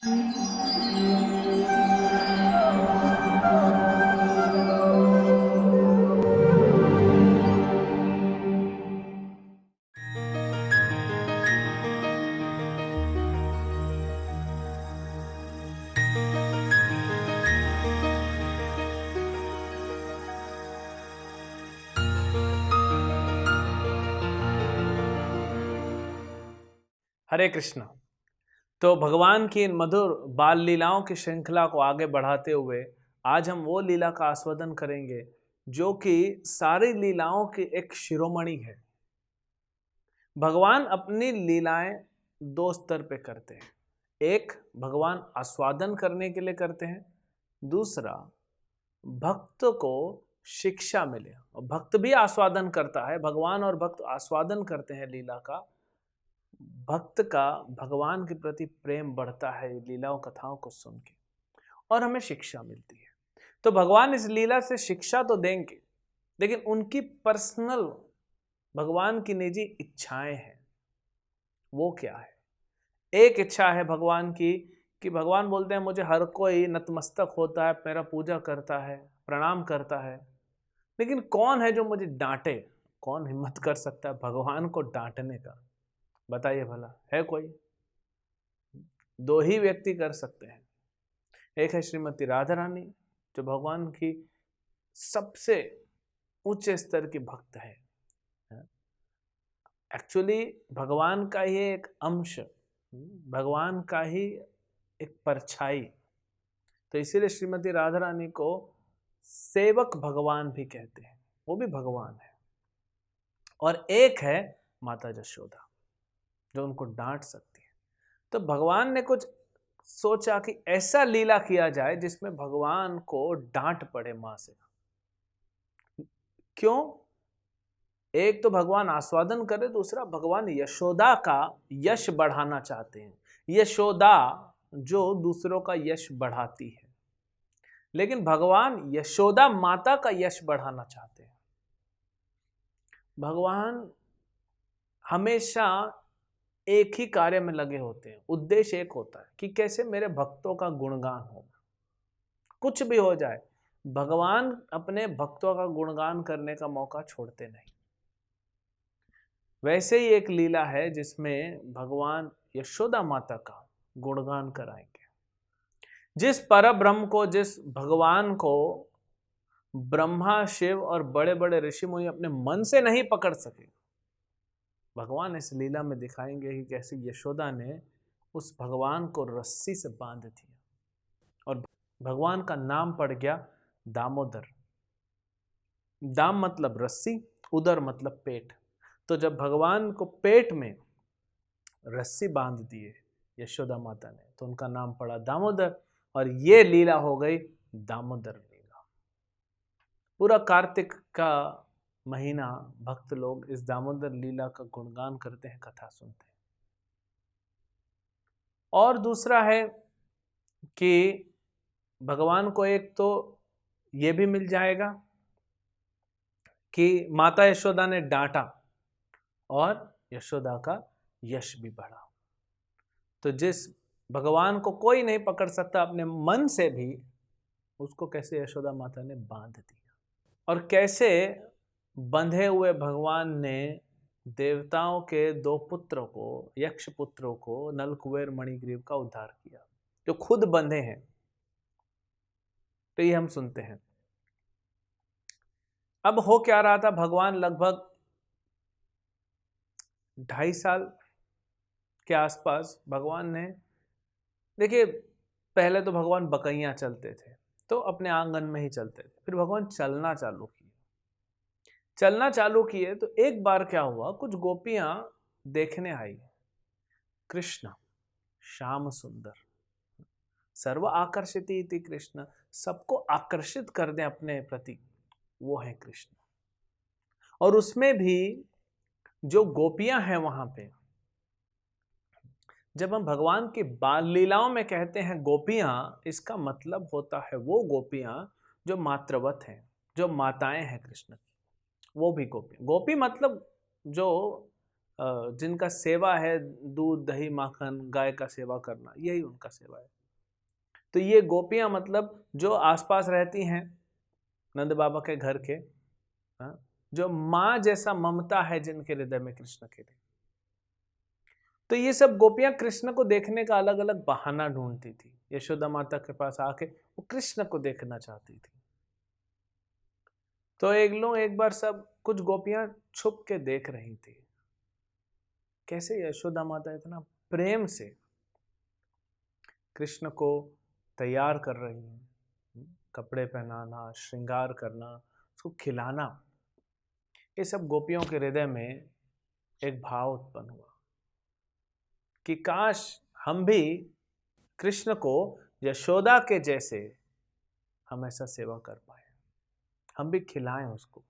हरे कृष्णा। तो भगवान की इन मधुर बाल लीलाओं की श्रृंखला को आगे बढ़ाते हुए आज हम वो लीला का आस्वादन करेंगे जो कि सारी लीलाओं की एक शिरोमणि है। भगवान अपनी लीलाएं दो स्तर पे करते हैं। एक, भगवान आस्वादन करने के लिए करते हैं। दूसरा, भक्त को शिक्षा मिले। और भक्त भी आस्वादन करता है, भगवान और भक्त आस्वादन करते हैं लीला का। भक्त का भगवान के प्रति प्रेम बढ़ता है लीलाओं कथाओं को सुन के, और हमें शिक्षा मिलती है। तो भगवान इस लीला से शिक्षा तो देंगे, लेकिन उनकी पर्सनल, भगवान की निजी इच्छाएं हैं। वो क्या है? एक इच्छा है भगवान की कि भगवान बोलते हैं मुझे हर कोई नतमस्तक होता है, मेरा पूजा करता है, प्रणाम करता है, लेकिन कौन है जो मुझे डांटे? कौन हिम्मत कर सकता है भगवान को डांटने का? बताइए भला, है कोई? दो ही व्यक्ति कर सकते हैं। एक है श्रीमती राधा रानी, जो भगवान की सबसे उच्च स्तर की भक्त है। एक्चुअली भगवान का ही एक अंश, भगवान का ही एक परछाई। तो इसीलिए श्रीमती राधा रानी को सेवक भगवान भी कहते हैं, वो भी भगवान है। और एक है माता यशोदा, जो उनको डांट सकती है। तो भगवान ने कुछ सोचा कि ऐसा लीला किया जाए जिसमें भगवान को डांट पड़े मां से। क्यों? एक तो भगवान आस्वादन करे, दूसरा भगवान यशोदा का यश बढ़ाना चाहते हैं। यशोदा जो दूसरों का यश बढ़ाती है, लेकिन भगवान यशोदा माता का यश बढ़ाना चाहते हैं। भगवान हमेशा एक ही कार्य में लगे होते हैं। उद्देश्य एक होता है कि कैसे मेरे भक्तों का गुणगान होगा। कुछ भी हो जाए, भगवान अपने भक्तों का गुणगान करने का मौका छोड़ते नहीं। वैसे ही एक लीला है जिसमें भगवान यशोदा माता का गुणगान कराएंगे। जिस परब्रह्म को, जिस भगवान को ब्रह्मा, शिव और बड़े बड़े ऋषि मुनि अपने मन से नहीं पकड़ सके, भगवान इस लीला में दिखाएंगे कि कैसे यशोदा ने उस भगवान को रस्सी से बांध दिया और भगवान का नाम पड़ गया दामोदर। दाम मतलब रस्सी, उदर मतलब पेट। तो जब भगवान को पेट में रस्सी बांध दिए यशोदा माता ने, तो उनका नाम पड़ा दामोदर, और ये लीला हो गई दामोदर लीला। पूरा कार्तिक का महीना भक्त लोग इस दामोदर लीला का गुणगान करते हैं, कथा सुनते हैं। और दूसरा है कि भगवान को एक तो ये भी मिल जाएगा कि माता यशोदा ने डांटा और यशोदा का यश भी बढ़ा। तो जिस भगवान को कोई नहीं पकड़ सकता अपने मन से भी, उसको कैसे यशोदा माता ने बांध दिया। और कैसे बंधे हुए भगवान ने देवताओं के दो पुत्रों को, यक्ष पुत्रों को, नल कुबेर मणिग्रीव का उद्धार किया, जो खुद बंधे हैं। तो ये हम सुनते हैं। अब हो क्या रहा था, भगवान लगभग 2.5 साल के आसपास भगवान ने, देखिए पहले तो भगवान बकैया चलते थे, तो अपने आंगन में ही चलते थे। फिर भगवान चलना चालू किए तो एक बार क्या हुआ, कुछ गोपियां देखने आई। कृष्ण श्याम सुंदर, सर्व आकर्षित इति कृष्ण, सबको आकर्षित कर दे अपने प्रति, वो है कृष्ण। और उसमें भी जो गोपियां हैं वहां पे, जब हम भगवान की बाल लीलाओं में कहते हैं गोपियां, इसका मतलब होता है वो गोपियां जो मातृवत हैं, जो माताएं हैं कृष्ण की, वो भी गोपी। गोपी मतलब जो जिनका सेवा है दूध दही माखन गाय का सेवा करना, यही उनका सेवा है। तो ये गोपियां मतलब जो आसपास रहती हैं नंद बाबा के घर के, हाँ, जो माँ जैसा ममता है जिनके हृदय में कृष्ण के लिए। तो ये सब गोपियां कृष्ण को देखने का अलग अलग बहाना ढूंढती थी। यशोदा माता के पास आके वो कृष्ण को देखना चाहती थी। तो एक बार सब कुछ गोपियां छुप के देख रही थी कैसे यशोदा माता इतना प्रेम से कृष्ण को तैयार कर रही हैं, कपड़े पहनाना, श्रृंगार करना, उसको खिलाना। ये सब गोपियों के हृदय में एक भाव उत्पन्न हुआ कि काश हम भी कृष्ण को यशोदा के जैसे हम ऐसा सेवा कर पाए, हम भी खिलाएं उसको,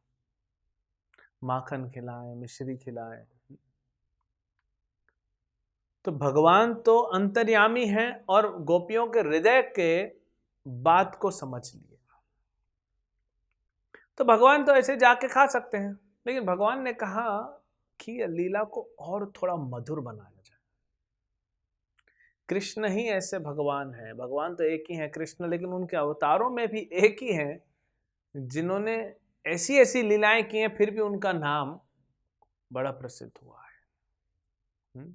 माखन खिलाएं, मिश्री खिलाएं। तो भगवान तो अंतर्यामी हैं और गोपियों के हृदय के बात को समझ लिए। तो भगवान तो ऐसे जाके खा सकते हैं, लेकिन भगवान ने कहा कि लीला को और थोड़ा मधुर बनाया जाए। कृष्ण ही ऐसे भगवान हैं, भगवान तो एक ही हैं कृष्ण, लेकिन उनके अवतारों में भी एक ही हैं जिन्होंने ऐसी ऐसी लीलाएं की हैं, फिर भी उनका नाम बड़ा प्रसिद्ध हुआ है।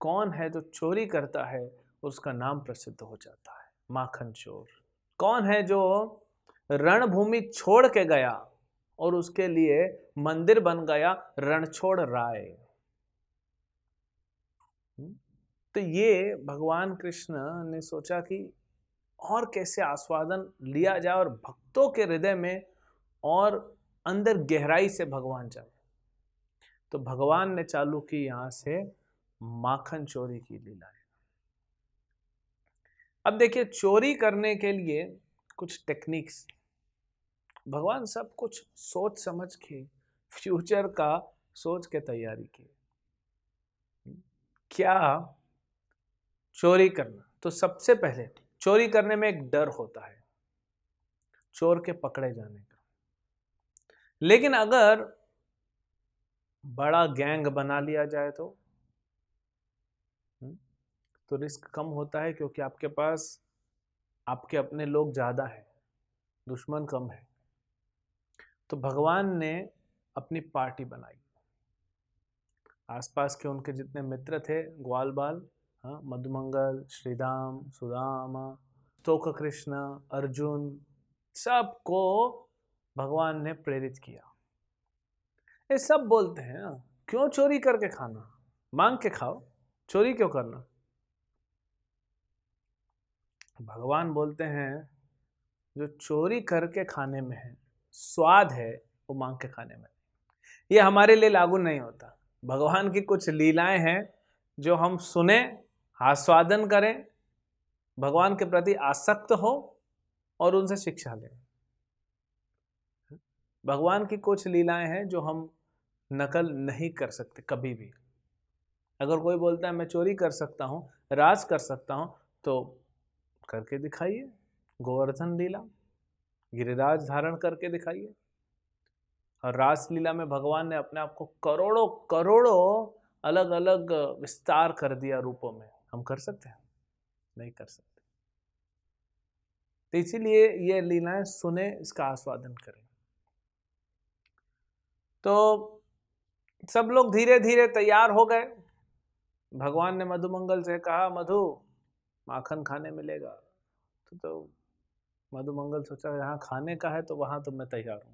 कौन है जो चोरी करता है उसका नाम प्रसिद्ध हो जाता है, माखन चोर। कौन है जो रणभूमि छोड़ के गया और उसके लिए मंदिर बन गया, रणछोड़ राय। तो ये भगवान कृष्ण ने सोचा कि और कैसे आस्वादन लिया जाए और भक्तों के हृदय में और अंदर गहराई से भगवान जाए। तो भगवान ने चालू की यहां से माखन चोरी की लीला है। अब देखिए, चोरी करने के लिए कुछ टेक्निक्स, भगवान सब कुछ सोच समझ के, फ्यूचर का सोच के तैयारी की। क्या चोरी करना, तो सबसे पहले चोरी करने में एक डर होता है चोर के पकड़े जाने का। लेकिन अगर बड़ा गैंग बना लिया जाए तो रिस्क कम होता है, क्योंकि आपके पास आपके अपने लोग ज्यादा है, दुश्मन कम है। तो भगवान ने अपनी पार्टी बनाई। आसपास के उनके जितने मित्र थे, ग्वाल बाल, हाँ, मधुमंगल, श्रीदाम, सुदामा, तोक कृष्ण, अर्जुन, सबको भगवान ने प्रेरित किया। ये सब बोलते हैं, क्यों चोरी करके खाना, मांग के खाओ, चोरी क्यों करना। भगवान बोलते हैं जो चोरी करके खाने में है स्वाद है, वो मांग के खाने में। ये हमारे लिए लागू नहीं होता। भगवान की कुछ लीलाएं हैं जो हम सुने, आस्वादन करें, भगवान के प्रति आसक्त हो और उनसे शिक्षा लें। भगवान की कुछ लीलाएं हैं जो हम नकल नहीं कर सकते कभी भी। अगर कोई बोलता है मैं चोरी कर सकता हूँ, राज कर सकता हूँ, तो करके दिखाइए। गोवर्धन लीला, गिरिराज धारण करके दिखाइए। और रास लीला में भगवान ने अपने आप को करोड़ों करोड़ों अलग अलग विस्तार कर दिया रूपों में। हम कर सकते हैं? नहीं कर सकते। तो इसीलिए ये लीलाएं सुने, इसका आस्वादन करें। तो सब लोग धीरे धीरे तैयार हो गए। भगवान ने मधुमंगल से कहा, मधु माखन खाने मिलेगा। तो मधुमंगल सोचा यहाँ खाने का है तो वहां तो मैं तैयार हूं।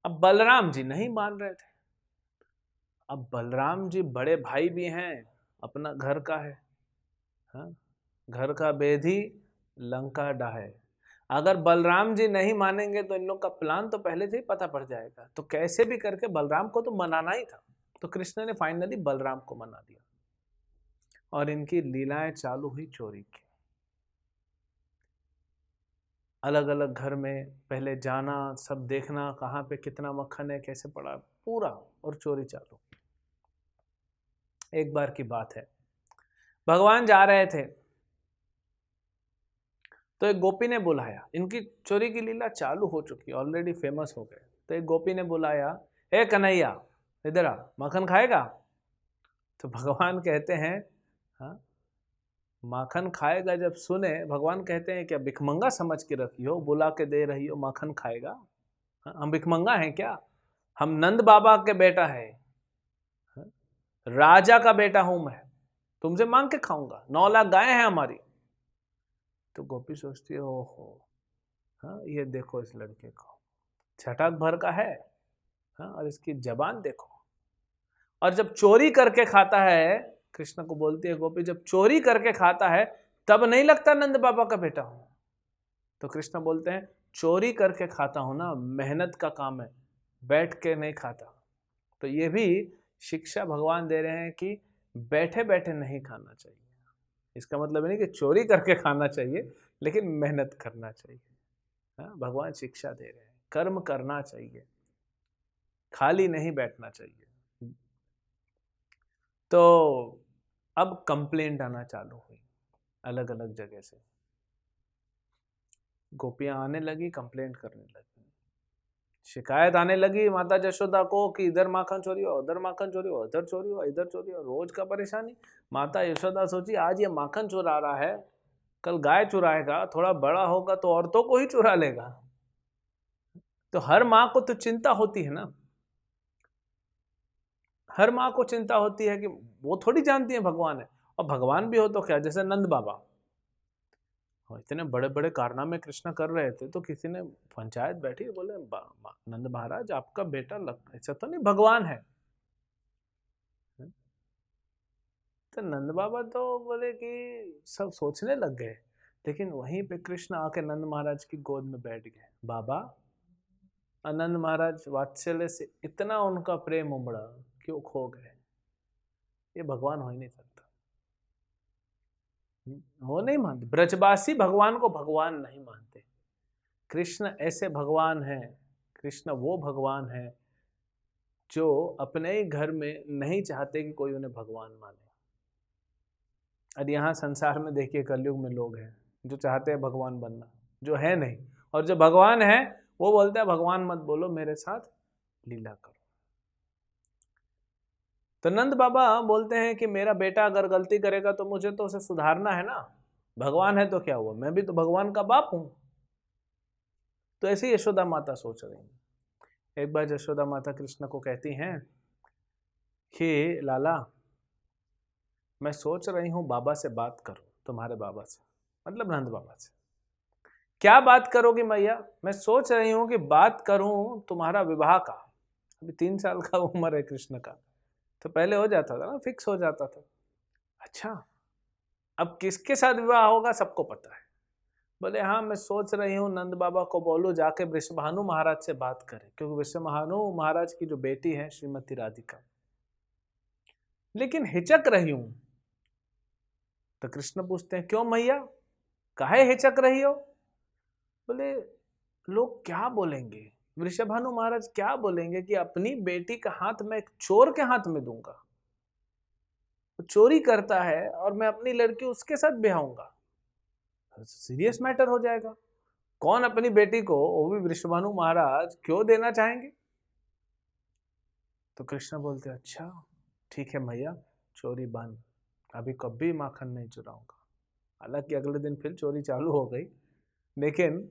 अब बलराम जी नहीं मान रहे थे। अब बलराम जी बड़े भाई भी हैं, अपना घर का है, हाँ? घर का बेधी लंका डाहे। अगर बलराम जी नहीं मानेंगे तो इन लोग का प्लान तो पहले से ही पता पड़ जाएगा। तो कैसे भी करके बलराम को तो मनाना ही था। तो कृष्ण ने फाइनली बलराम को मना दिया और इनकी लीलाएं चालू हुई चोरी की। अलग अलग घर में पहले जाना, सब देखना कहाँ पे कितना मक्खन है, कैसे पड़ा पूरा, और चोरी चालू। एक बार की बात है, भगवान जा रहे थे तो एक गोपी ने बुलाया। इनकी चोरी की लीला चालू हो चुकी, ऑलरेडी फेमस हो गए। तो एक गोपी ने बुलाया, ए कन्हैया इधर आ, माखन खाएगा? तो भगवान कहते हैं, हाँ, माखन खाएगा जब सुने, भगवान कहते हैं क्या भिखमंगा समझ के रखी हो, बुला के दे रही हो, माखन खाएगा? हाँ, हम भिखमंगा हैं क्या? हम नंद बाबा के बेटा है, हाँ? राजा का बेटा हूं मैं, तुमसे मांग के खाऊंगा? 9 लाख गायें हैं हमारी। तो गोपी सोचती है, ओहो, हाँ, ये देखो इस लड़के को, छटाक भर का है, हाँ, और इसकी जबान देखो। और जब चोरी करके खाता है, कृष्ण को बोलती है गोपी, जब चोरी करके खाता है तब नहीं लगता नंद बाबा का बेटा हूं। तो कृष्ण बोलते हैं, चोरी करके खाता हूं ना, मेहनत का काम है, बैठ के नहीं खाता। तो ये भी शिक्षा भगवान दे रहे हैं कि बैठे बैठे नहीं खाना चाहिए। इसका मतलब नहीं कि चोरी करके खाना चाहिए, लेकिन मेहनत करना चाहिए। हाँ, भगवान शिक्षा दे रहे हैं, कर्म करना चाहिए, खाली नहीं बैठना चाहिए। तो अब कंप्लेंट आना चालू हुई अलग अलग जगह से, गोपियां आने लगी, कंप्लेंट करने लगी, शिकायत आने लगी माता यशोदा को कि इधर माखन चोरी हो, उधर माखन चोरी हो, इधर चोरी हो, इधर चोरी हो, रोज का परेशानी। माता यशोदा सोची आज ये माखन चुरा रहा है, कल गाय चुराएगा, थोड़ा बड़ा होगा तो औरतों को ही चुरा लेगा। तो हर माँ को तो चिंता होती है ना, हर माँ को चिंता होती है कि वो थोड़ी जानती है भगवान है, और भगवान भी हो तो क्या, जैसे नंद बाबा इतने बड़े बड़े कारनामे कृष्ण कर रहे थे, तो किसी ने पंचायत बैठी, बोले नंद महाराज आपका बेटा ऐसा तो नहीं भगवान है? तो नंद बाबा तो बोले कि सब सोचने लग गए, लेकिन वहीं पे कृष्ण आके नंद महाराज की गोद में बैठ गए। बाबा, आनंद महाराज वात्सल्य से इतना उनका प्रेम उमड़ा, क्यों खो गए? ये भगवान हो ही नहीं सकता। वो नहीं मानते, ब्रजवासी भगवान को भगवान नहीं मानते। कृष्ण ऐसे भगवान हैं, कृष्ण वो भगवान है जो अपने ही घर में नहीं चाहते कि कोई उन्हें भगवान माने। और यहाँ संसार में देखिए, कलयुग में लोग हैं जो चाहते हैं भगवान बनना, जो है नहीं, और जो भगवान है वो बोलते हैं भगवान मत बोलो, मेरे साथ लीला करो। तो नंद बाबा बोलते हैं कि मेरा बेटा अगर गलती करेगा तो मुझे तो उसे सुधारना है ना, भगवान है तो क्या हुआ, मैं भी तो भगवान का बाप हूं। तो ऐसे यशोदा माता सोच रही हैं। एक बार यशोदा माता कृष्ण को कहती हैं कि लाला, मैं सोच रही हूं बाबा से बात करूं, तुम्हारे बाबा से, मतलब नंद बाबा से। क्या बात करोगी मैया? मैं सोच रही हूं कि बात करूं तुम्हारा विवाह का। अभी 3 साल का उम्र है कृष्ण का, तो पहले हो जाता था ना, फिक्स हो जाता था। अच्छा, अब किसके साथ विवाह होगा सबको पता है। बोले हाँ, मैं सोच रही हूँ नंद बाबा को बोलूं जाके वृषभानु महाराज से बात करें, क्योंकि वृषभानु महाराज की जो बेटी है श्रीमती राधिका, लेकिन हिचक रही हूं। तो कृष्ण पूछते हैं क्यों मैया, काहे हिचक रही हो? बोले लोग क्या बोलेंगे, वृषभानु महाराज क्या बोलेंगे कि अपनी बेटी का हाथ मैं एक चोर के हाथ में दूंगा, वो चोरी करता है और मैं अपनी लड़की उसके साथ ब्याहूंगा, सीरियस मैटर हो जाएगा। कौन अपनी बेटी को, वो भी वृषभानु महाराज, क्यों देना चाहेंगे? तो कृष्ण बोलते अच्छा ठीक है मैया, चोरी बंद, अभी कभी माखन नहीं चुराऊंगा। हालांकि अगले दिन फिर चोरी चालू हो गई, लेकिन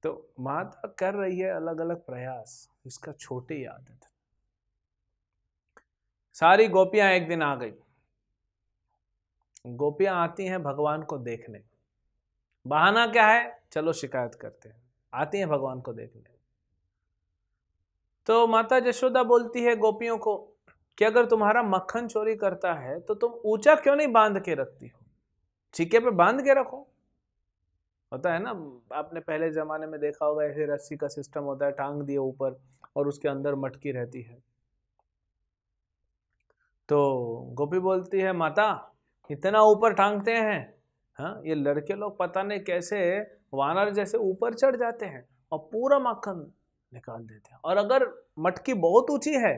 तो माता कर रही है अलग अलग प्रयास, इसका छोटी आदत। सारी गोपियां एक दिन आ गई। गोपियां आती हैं भगवान को देखने, बहाना क्या है, चलो शिकायत करते हैं, आती हैं भगवान को देखने। तो माता यशोदा बोलती है गोपियों को कि अगर तुम्हारा मक्खन चोरी करता है तो तुम ऊंचा क्यों नहीं बांध के रखती हो, छीके पे बांध के रखो। होता है ना, आपने पहले जमाने में देखा होगा, ऐसे रस्सी का सिस्टम होता है, टांग दिए ऊपर और उसके अंदर मटकी रहती है। तो गोपी बोलती है माता, इतना ऊपर टांगते हैं, हाँ, ये लड़के लोग पता नहीं कैसे वानर जैसे ऊपर चढ़ जाते हैं और पूरा माखन निकाल देते हैं। और अगर मटकी बहुत ऊंची है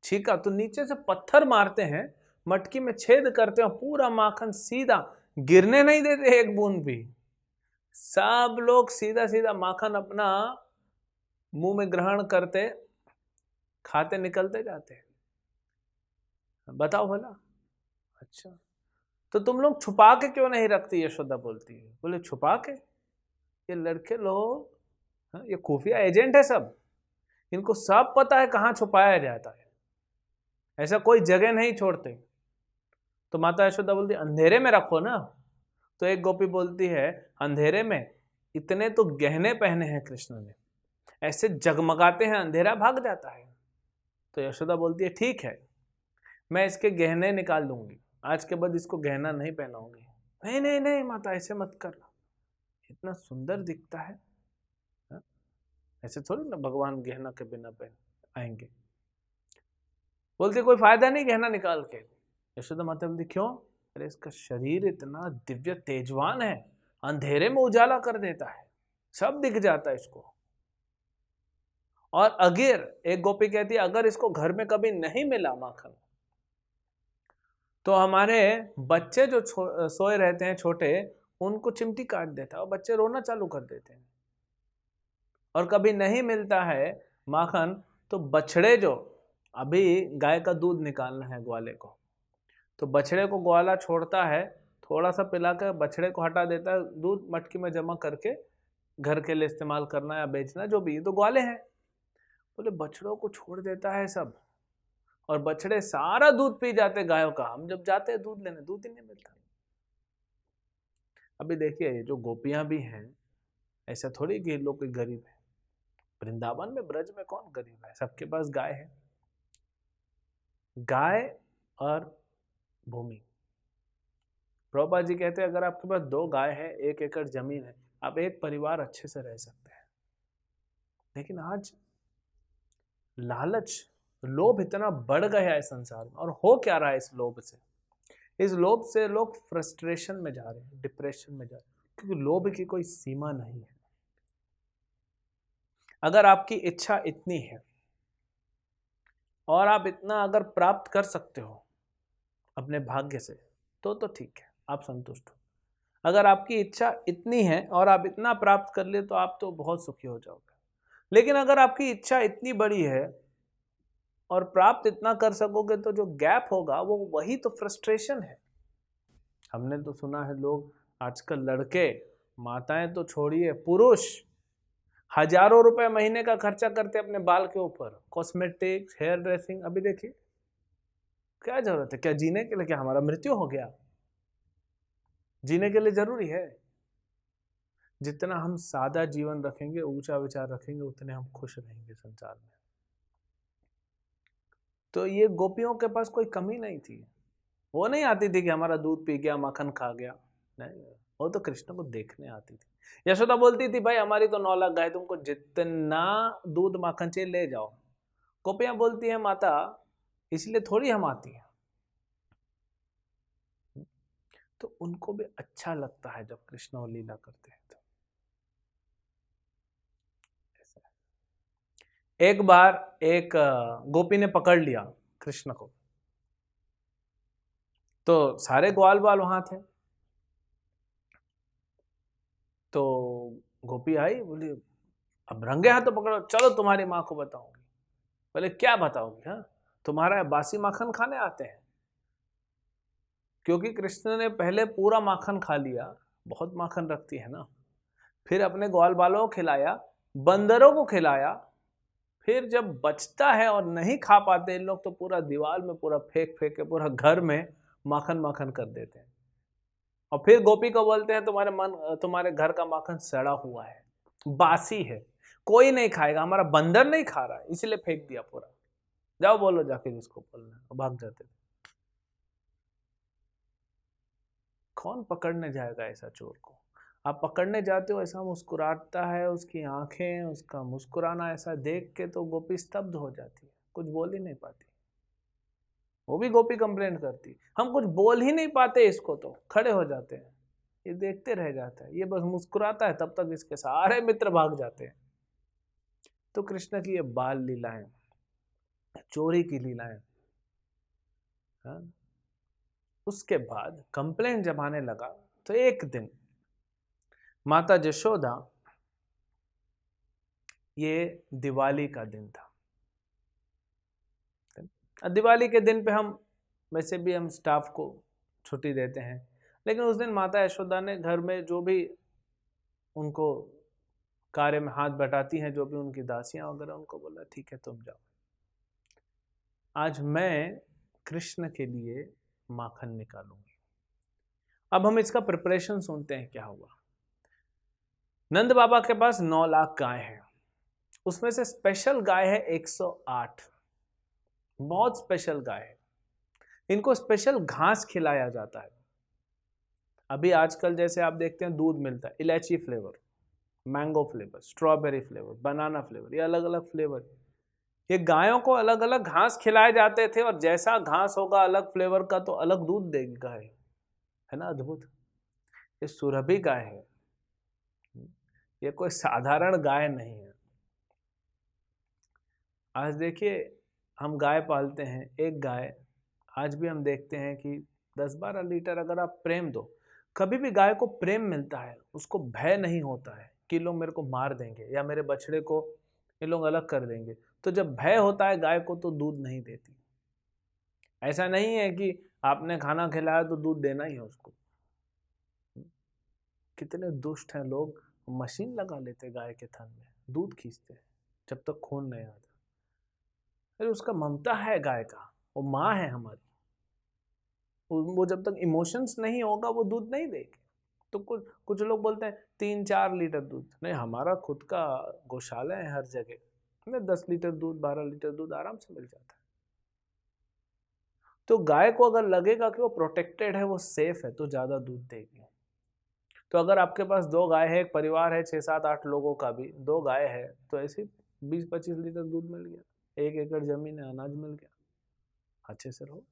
छीका, तो नीचे से पत्थर मारते हैं, मटकी में छेद करते हैं, पूरा माखन सीधा, गिरने नहीं देते एक बूंद भी। सब लोग सीधा सीधा माखन अपना मुंह में ग्रहण करते खाते निकलते जाते हैं। बताओ भला। अच्छा, तो तुम लोग छुपा के क्यों नहीं रखती? यशोदा बोलती है। बोले छुपा के? ये लड़के लोग, हाँ, ये खुफिया एजेंट है सब, इनको सब पता है कहाँ छुपाया जाता है, ऐसा कोई जगह नहीं छोड़ते। तो माता यशोदा बोलती अंधेरे में रखो ना। तो एक गोपी बोलती है अंधेरे में? इतने तो गहने पहने हैं कृष्ण ने, ऐसे जगमगाते हैं अंधेरा भाग जाता है। तो यशोदा बोलती है ठीक है, मैं इसके गहने निकाल दूंगी, आज के बाद इसको गहना नहीं पहनाऊंगी। नहीं नहीं नहीं माता, ऐसे मत कर, इतना सुंदर दिखता है, हा? ऐसे थोड़ी ना भगवान गहना के बिना पहन आएंगे। बोलती कोई फायदा नहीं गहना निकाल के। यशोदा माता बोलती क्यों? अरे इसका शरीर इतना दिव्य तेजवान है, अंधेरे में उजाला कर देता है, सब दिख जाता है इसको। और अगर एक गोपी कहती है अगर इसको घर में कभी नहीं मिला माखन, तो हमारे बच्चे जो सोए रहते हैं छोटे, उनको चिमटी काट देता है और बच्चे रोना चालू कर देते हैं। और कभी नहीं मिलता है माखन, तो बछड़े जो, अभी गाय का दूध निकालना है ग्वाले को, तो बछड़े को ग्वाला छोड़ता है, थोड़ा सा पिलाकर बछड़े को हटा देता है, दूध मटकी में जमा करके घर के लिए इस्तेमाल करना या बेचना जो भी, तो ग्वाले हैं। बोले बछड़ों को छोड़ देता है सब, और बछड़े सारा दूध पी जाते गायों का, हम जब जाते हैं दूध लेने दूध ही नहीं मिलता। अभी देखिए ये जो गोपियां भी हैं, ऐसा थोड़ी कि लोग कोई गरीब है, वृंदावन में ब्रज में कौन गरीब है, सबके पास गाय है। गाय और भूमि, प्रभुपाद जी कहते हैं अगर आपके पास 2 गाय है, 1 एकड़ जमीन है, आप एक परिवार अच्छे से रह सकते हैं। लेकिन आज लालच, लोभ इतना बढ़ गया है संसार में, और हो क्या रहा है इस लोभ से? इस लोभ से लोग फ्रस्ट्रेशन में जा रहे हैं, डिप्रेशन में जा रहे हैं, क्योंकि लोभ की कोई सीमा नहीं है। अगर आपकी इच्छा इतनी है और आप इतना अगर प्राप्त कर सकते हो अपने भाग्य से, तो ठीक है, आप संतुष्ट हो। अगर आपकी इच्छा इतनी है और आप इतना प्राप्त कर लिए, तो आप तो बहुत सुखी हो जाओगे। लेकिन अगर आपकी इच्छा इतनी बड़ी है और प्राप्त इतना कर सकोगे, तो जो गैप होगा वो वही तो फ्रस्ट्रेशन है। हमने तो सुना है लोग आजकल, लड़के, माताएं तो छोड़िए, पुरुष हजारों रुपए महीने का खर्चा करते अपने बाल के ऊपर, कॉस्मेटिक्स, हेयर ड्रेसिंग। अभी देखिए क्या जरूरत है? क्या जीने के लिए, क्या हमारा मृत्यु हो गया? जीने के लिए जरूरी है? जितना हम सादा जीवन रखेंगे, ऊंचा विचार रखेंगे, उतने हम खुश रहेंगे संसार में। तो ये गोपियों के पास कोई कमी नहीं थी, वो नहीं आती थी कि हमारा दूध पी गया, माखन खा गया, नहीं, वो तो कृष्ण को देखने आती थी। यशोदा बोलती थी भाई हमारी तो 9 लाख गाय, तुमको जितना दूध माखन चाहिए ले जाओ। गोपियां बोलती है माता इसलिए थोड़ी हम आती हैं। तो उनको भी अच्छा लगता है जब कृष्ण और लीला करते हैं। तो एक बार एक गोपी ने पकड़ लिया कृष्ण को, तो सारे ग्वाल बाल वहां थे। तो गोपी आई, बोली अब रंगे हाथ तो पकड़ो, चलो तुम्हारी माँ को बताऊंगी। बोले क्या बताओगी? हाँ, तुम्हारा बासी माखन खाने आते हैं। क्योंकि कृष्ण ने पहले पूरा माखन खा लिया, बहुत माखन रखती है ना, फिर अपने ग्वाल बालों को खिलाया, बंदरों को खिलाया, फिर जब बचता है और नहीं खा पाते इन लोग, तो पूरा दीवार में पूरा फेंक फेंक के पूरा घर में माखन माखन कर देते हैं। और फिर गोपी को बोलते हैं तुम्हारे घर का माखन सड़ा हुआ है, बासी है, कोई नहीं खाएगा, हमारा बंदर नहीं खा रहा है, इसलिए फेंक दिया पूरा। जाओ बोलो जाके जिसको बोलना है। भाग जाते थे। कौन पकड़ने जाएगा ऐसा चोर को? आप पकड़ने जाते हो, ऐसा मुस्कुराता है, उसकी आंखें, उसका मुस्कुराना ऐसा देख के तो गोपी स्तब्ध हो जाती है, कुछ बोल ही नहीं पाती। वो भी गोपी कंप्लेंट करती, हम कुछ बोल ही नहीं पाते इसको, तो खड़े हो जाते हैं, ये देखते रह जाता है, ये बस मुस्कुराता है, तब तक इसके सारे मित्र भाग जाते हैं। तो कृष्ण की ये बाल लीलाएं, चोरी की लीलाएं, हाँ? उसके बाद कंप्लेंट जब आने लगा, तो एक दिन माता यशोदा, ये दिवाली का दिन था, दिवाली के दिन पे हम वैसे भी हम स्टाफ को छुट्टी देते हैं, लेकिन उस दिन माता यशोदा ने घर में जो भी उनको कार्य में हाथ बटाती हैं, जो भी उनकी दासियां वगैरह, उनको बोला ठीक है तुम जाओ, आज मैं कृष्ण के लिए माखन निकालूंगी। अब हम इसका प्रिपरेशन सुनते हैं क्या हुआ। नंद बाबा के पास 9 लाख गाय हैं, उसमें से स्पेशल गाय है 108, बहुत स्पेशल गाय है। इनको स्पेशल घास खिलाया जाता है। अभी आजकल जैसे आप देखते हैं दूध मिलता है, इलायची flavour, mango flavour, strawberry flavour, banana flavour, ये अलग अलग फ्लेवर। ये गायों को अलग अलग घास खिलाए जाते थे, और जैसा घास होगा अलग फ्लेवर का तो अलग दूध देगी गाय, है ना अद्भुत। ये सुरभि गाय है, ये कोई साधारण गाय नहीं है। आज देखिए हम गाय पालते हैं, एक गाय आज भी हम देखते हैं कि 10-12 लीटर अगर आप प्रेम दो, कभी भी गाय को प्रेम मिलता है, उसको भय नहीं होता है कि लोग मेरे को मार देंगे या मेरे बछड़े को ये लोग अलग कर देंगे। तो जब भय होता है गाय को तो दूध नहीं देती। ऐसा नहीं है कि आपने खाना खिलाया तो दूध देना ही है उसको। कितने दुष्ट हैं लोग, मशीन लगा लेते गाय के थन में, दूध खींचते जब तक खून नहीं आता। फिर उसका ममता है गाय का, वो माँ है हमारी, वो जब तक इमोशंस नहीं होगा वो दूध नहीं देगी। तो कुछ लोग बोलते हैं 3-4 लीटर दूध, नहीं हमारा खुद का गौशाला है हर जगह, हमें 10 लीटर दूध 12 लीटर दूध आराम से मिल जाता है। तो गाय को अगर लगेगा कि वो प्रोटेक्टेड है, वो सेफ है, तो ज्यादा दूध देगी। तो अगर आपके पास 2 गाय है, एक परिवार है 6-7-8 लोगों का भी, 2 गाय है, तो ऐसे 20-25 लीटर दूध मिल गया, 1 एकड़ जमीन है, अनाज मिल गया, अच्छे से रहो।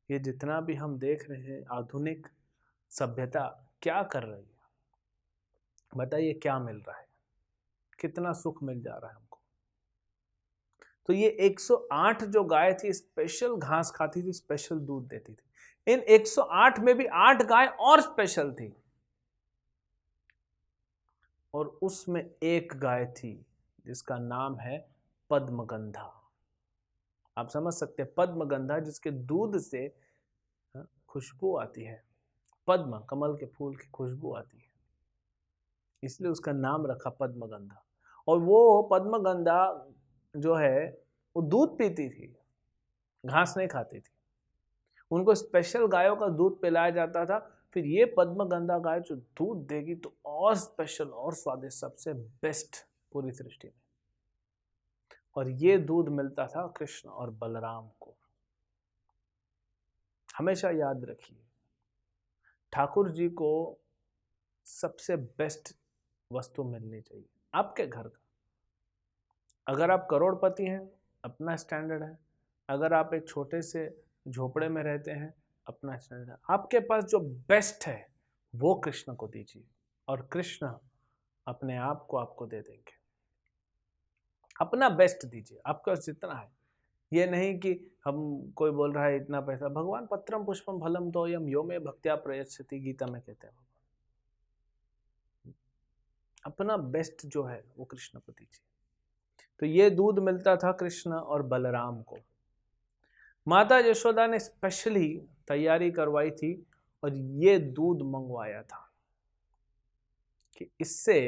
ये जितना भी हम देख रहे हैं आधुनिक सभ्यता क्या कर रही है, बताइए क्या मिल रहा है, कितना सुख मिल जा रहा है हमको। तो ये 108 जो गाय थी स्पेशल घास खाती थी, स्पेशल दूध देती थी। इन 108 में भी 8 गाय और स्पेशल थी, और उसमें एक गाय थी जिसका नाम है पद्मगंधा। आप समझ सकते हैं, पद्मगंधा जिसके दूध से खुशबू आती है, पद्म कमल के फूल की खुशबू आती है, इसलिए उसका नाम रखा पद्मगंधा। और वो पद्मगंधा जो है वो दूध पीती थी, घास नहीं खाती थी। उनको स्पेशल गायों का दूध पिलाया जाता था। फिर ये पद्मगंधा गाय जो दूध देगी तो और स्पेशल और स्वादिष्ट, सबसे बेस्ट पूरी सृष्टि में। और ये दूध मिलता था कृष्ण और बलराम को। हमेशा याद रखिए, ठाकुर जी को सबसे बेस्ट वस्तु मिलनी चाहिए आपके घर का। अगर आप करोड़पति हैं, अपना स्टैंडर्ड है। अगर आप एक छोटे से झोपड़े में रहते हैं, अपना स्टैंडर्ड है। आपके पास जो बेस्ट है वो कृष्ण को दीजिए, और कृष्ण अपने आप को आपको दे देंगे। अपना बेस्ट दीजिए, आपके पास जितना है। ये नहीं कि हम कोई बोल रहा है इतना पैसा, भगवान पत्रम पुष्पम फलम तोयम यो मे भक्त्या प्रयच्छति, गीता में कहते हैं। अपना बेस्ट जो है वो कृष्ण को दीजिए। तो ये दूध मिलता था कृष्ण और बलराम को। माता यशोदा ने स्पेशली तैयारी करवाई थी और ये दूध मंगवाया था कि इससे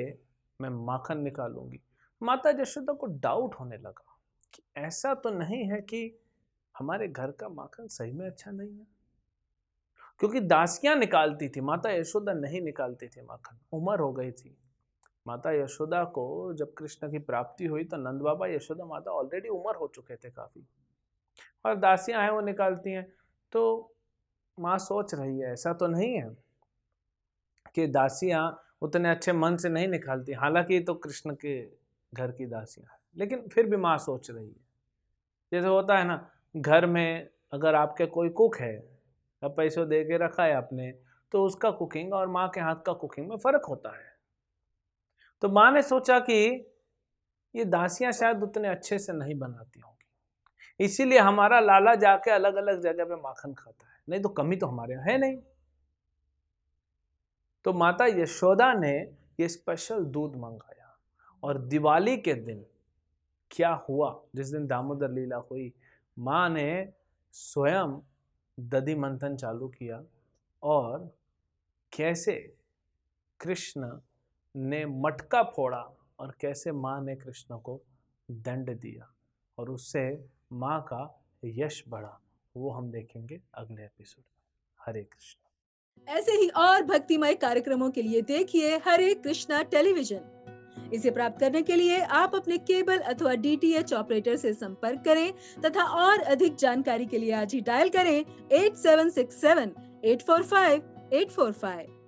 मैं माखन निकालूंगी। माता यशोदा को डाउट होने लगा कि ऐसा तो नहीं है कि हमारे घर का माखन सही में अच्छा नहीं है, क्योंकि दासियां निकालती थी, माता यशोदा नहीं निकालती थी माखन। उम्र हो गई थी माता यशोदा को। जब कृष्ण की प्राप्ति हुई तो नंद बाबा यशोदा माता ऑलरेडी उम्र हो चुके थे काफी, और दासियां हैं वो निकालती हैं। तो माँ सोच रही है ऐसा तो नहीं है कि दासियां उतने अच्छे मन से नहीं निकालती, हालांकि तो कृष्ण के घर की दासियां हैं, लेकिन फिर भी माँ सोच रही है। जैसे होता है ना, घर में अगर आपके कोई कुक है, अब पैसों दे के रखा है आपने, तो उसका कुकिंग और माँ के हाथ का कुकिंग में फर्क होता है। तो माँ ने सोचा कि ये दासियां शायद उतने अच्छे से नहीं बनाती होंगी, इसीलिए हमारा लाला जाके अलग अलग जगह पे माखन खाता है, नहीं तो कमी तो हमारे यहाँ है नहीं। तो माता यशोदा ने ये स्पेशल दूध मंगाया, और दिवाली के दिन क्या हुआ जिस दिन दामोदर लीला हुई। माँ ने स्वयं दधि मंथन चालू किया और कैसे कृष्ण ने मटका फोड़ा और कैसे माँ ने कृष्ण को दंड दिया और उससे माँ का यश बढ़ा, वो हम देखेंगे अगले एपिसोड में। हरे कृष्ण। ऐसे ही और भक्तिमय कार्यक्रमों के लिए देखिए हरे कृष्णा टेलीविजन। इसे प्राप्त करने के लिए आप अपने केबल अथवा डीटीएच ऑपरेटर से संपर्क करें तथा और अधिक जानकारी के लिए आज ही डायल करें 8767 845 845।